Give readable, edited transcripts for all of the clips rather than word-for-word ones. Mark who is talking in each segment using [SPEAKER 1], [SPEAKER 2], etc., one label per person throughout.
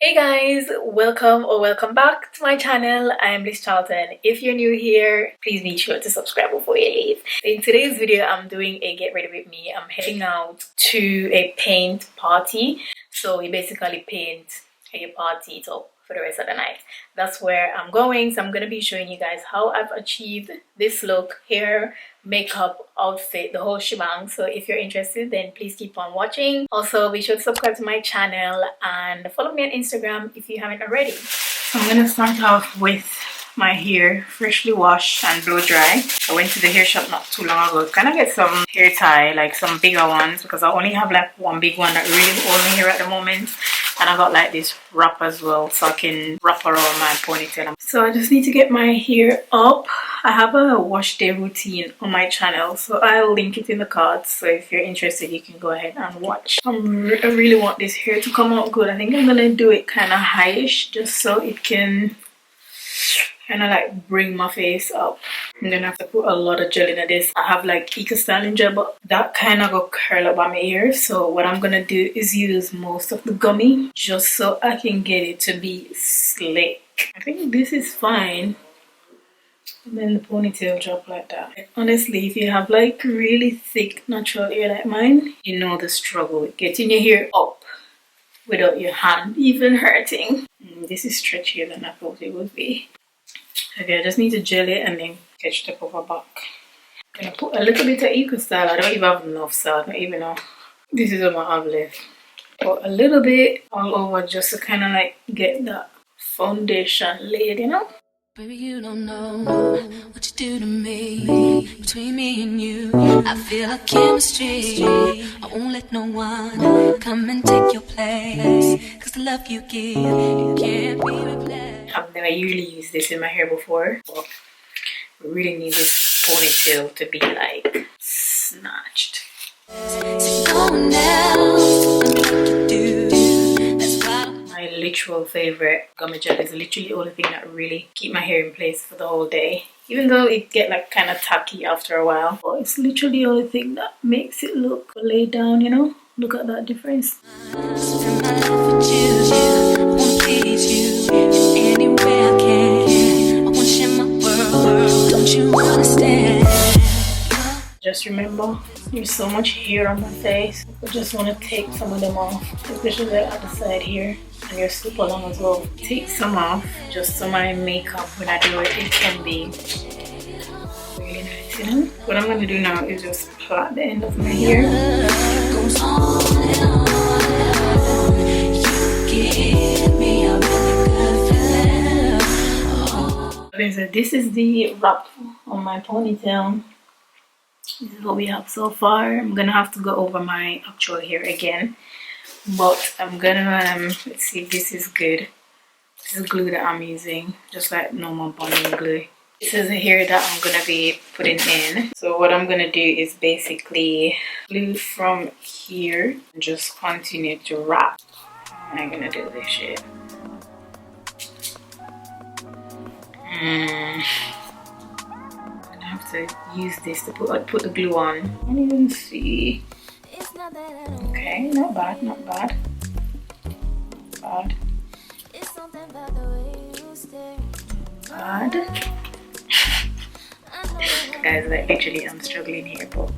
[SPEAKER 1] Hey guys, welcome or welcome back to my channel. I am Liz Charlton. If you're new here, please be sure to subscribe before you leave. In today's video, I'm doing a get ready with me. I'm heading out to a paint party. So we basically paint a party up for the rest of the night. That's where I'm going. So I'm going to be showing you guys how I've achieved this look, hair, makeup, outfit, the whole shebang. So if you're interested, then please keep on watching. Also, be sure to subscribe to my channel and follow me on Instagram if you haven't already. So I'm gonna start off with my hair freshly washed and blow dry. I went to the hair shop not too long ago to kind of get some hair tie, like some bigger ones, because I only have like one big one that really holds my hair at the moment. And I got like this wrap as well, so I can wrap around my ponytail. So I just need to get my hair up. I have a wash day routine on my channel, so I'll link it in the cards. So if you're interested, you can go ahead and watch. I really want this hair to come out good. I think I'm gonna do it kind of highish, just so it can kind of like bring my face up. And then I have to put a lot of gel in this. I have like Eco Styling gel, but that kind of got curl up by my ear. So what I'm gonna do is use most of the gummy just so I can get it to be slick. I think this is fine. And then the ponytail drop like that. Honestly, if you have like really thick natural hair like mine, you know the struggle with getting your hair up without your hand even hurting. This is stretchier than I thought it would be. Okay, I just need to gel it and then catch the cover back. I'm gonna put a little bit of Eco Style. I don't even have enough, so I don't even know. This is what I have left. Put a little bit all over just to kind of like get that foundation laid, you know?
[SPEAKER 2] Baby, you don't know what you do to me. Between me and you, I feel like chemistry. I won't let no one come and take your place. Cause the love you give, it can't be replaced.
[SPEAKER 1] I've never usually used this in my hair before, but we really need this ponytail to be like snatched.
[SPEAKER 2] So no one else can make you do. That's why
[SPEAKER 1] my literal favorite gummy gel is literally the only thing that really keep my hair in place for the whole day, even though it get like kind of tacky after a while, but it's literally the only thing that makes it look laid down, you know? Look at that difference.
[SPEAKER 2] spend my life with you. I wanna please you in any way I can. I wanna share my world. Don't you understand?
[SPEAKER 1] Just remember, there's so much hair on my face. I just want to take some of them off, especially at the side here. And you're super long as well. Take some off just so my makeup, when I do it, it can be really nice, you know? What I'm going to do now is just plait the end of my hair.
[SPEAKER 2] Goes on and on. You give me a really good feeling.
[SPEAKER 1] Okay, so this is the wrap on my ponytail. This is what we have so far. I'm gonna have to go over my actual hair again, but I'm gonna let's see if this is good. This is glue that I'm using, just like normal bonding glue. This is the hair that I'm gonna be putting in. So what I'm gonna do is basically glue from here and just continue to wrap. I'm gonna do this shit. I have to use this to put the glue on. I can't even see. Okay, not bad, not bad. Bad. Bad. Guys, like literally I'm struggling here, but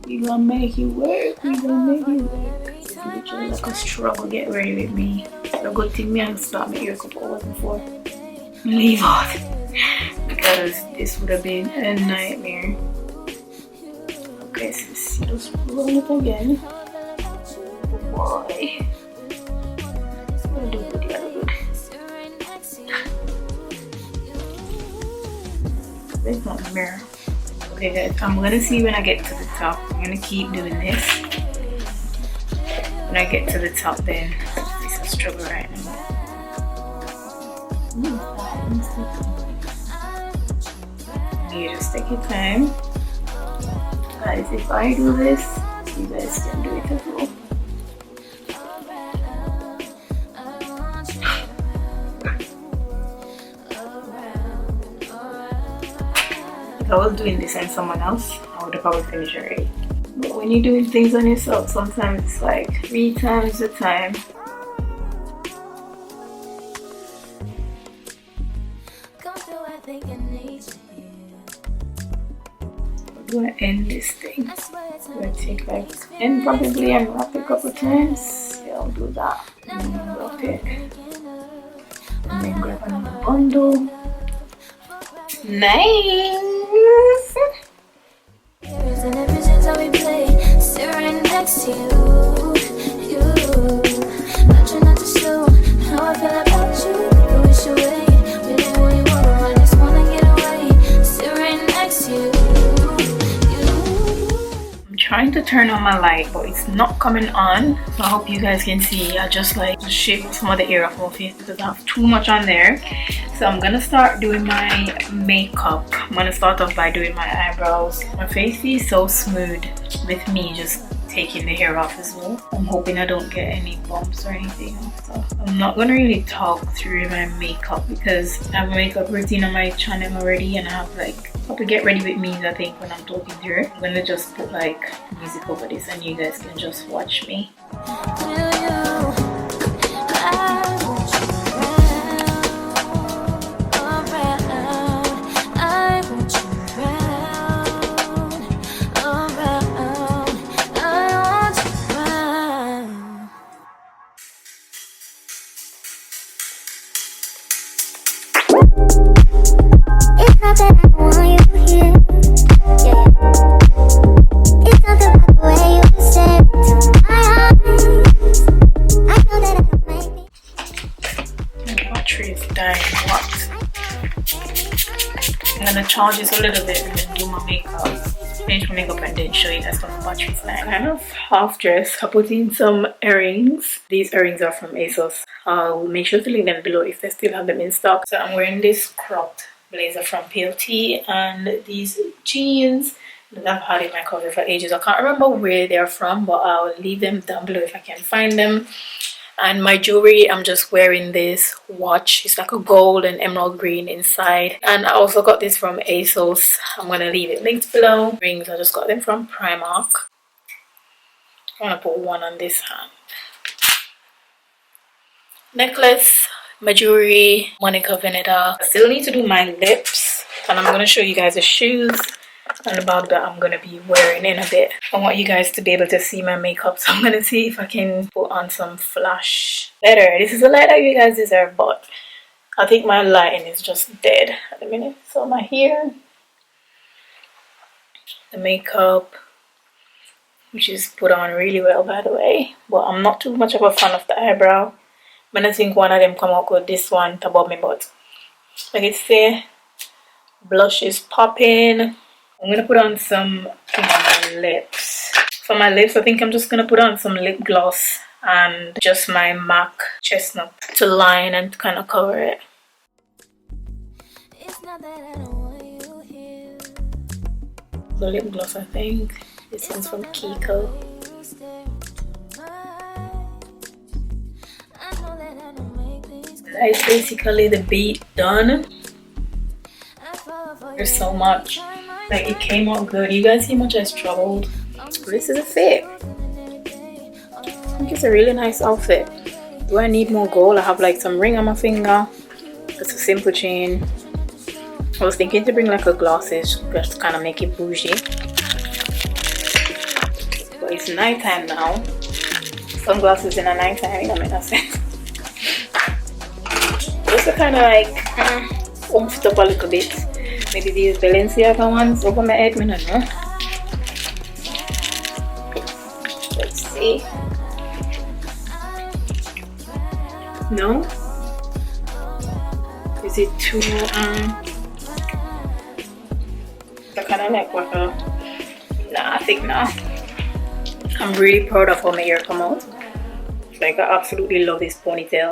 [SPEAKER 1] we gonna make it work. We gonna make it work. It's literally like a struggle. Get ready with me. So good thing me and start my ear a couple hours before. Leave off. Because this would have been a nightmare. Okay, sis, just roll it again. Oh boy. I'll do good, yeah, good. There's not the mirror. Okay, guys, I'm gonna see when I get to the top. I'm gonna keep doing this. When I get to the top, then it's a struggle right now. You just take your time. Guys, if I do this, you guys can do it as well. If I was doing this on someone else, I would have probably finished already. But when you're doing things on yourself, sometimes it's like 3 times the time. Do I end this thing? Do I take like end probably and wrap it a couple times? Yeah, I'll do that. And then wrap it. And then grab another bundle. Nice! Trying to turn on my light, but it's not coming on, so I hope you guys can see. I just like to shake some of the air off my face because I have too much on there. So I'm gonna start doing my makeup. I'm gonna start off by doing my eyebrows. My face feels so smooth with me just taking the hair off as well. I'm hoping I don't get any bumps or anything. So I'm not gonna really talk through my makeup because I have a makeup routine on my channel already, and I have like how to get ready with me. I think when I'm talking through it, I'm gonna just put like music over this and you guys can just watch me. I'm gonna charge this a little bit and then do my makeup, finish my makeup, and then show you guys how the battery's like. Kind of half dressed. I put in some earrings. These earrings are from ASOS. I'll make sure to link them below if they still have them in stock. So I'm wearing this cropped blazer from PLT and these jeans that I've had in my closet for ages. I can't remember where they're from, but I'll leave them down below if I can find them. And my jewelry, I'm just wearing this watch. It's like a gold and emerald green inside. And I also got this from ASOS. I'm gonna leave it linked below. Rings, I just got them from Primark. I wanna put one on this hand. Necklace, my jewelry, Monica Veneta. I still need to do my lips, and I'm gonna show you guys the shoes and the bag that I'm gonna be wearing in a bit. I want you guys to be able to see my makeup, so I'm gonna see if I can put on some flash better. This is the light that you guys deserve, but I think my lighting is just dead at the minute. So my hair, the makeup, which is put on really well by the way, but I'm not too much of a fan of the eyebrow. But I think one of them come out good. This one above my butt. Like it's there. Blush is popping. I'm gonna put on some to my lips. For my lips, I think I'm just gonna put on some lip gloss and just my MAC chestnut to line and kind of cover it. The lip gloss, I think. This one's from Kiko. That's basically the beat done. There's so much. Like it came out good. You guys see how much I struggled. This is a fit. I think it's a really nice outfit. Do I need more gold? I have like some ring on my finger. It's a simple chain. I was thinking to bring like a glasses just to kind of make it bougie. But it's nighttime now. Sunglasses in the nighttime, you know, make that sense. Just to kind of like oomph it up a little bit. Maybe these Balenciaga ones over my head, I don't know. Let's see. No? Is it too I kind of like what nah, I think nah. I'm really proud of how my hair come out. Like I absolutely love this ponytail.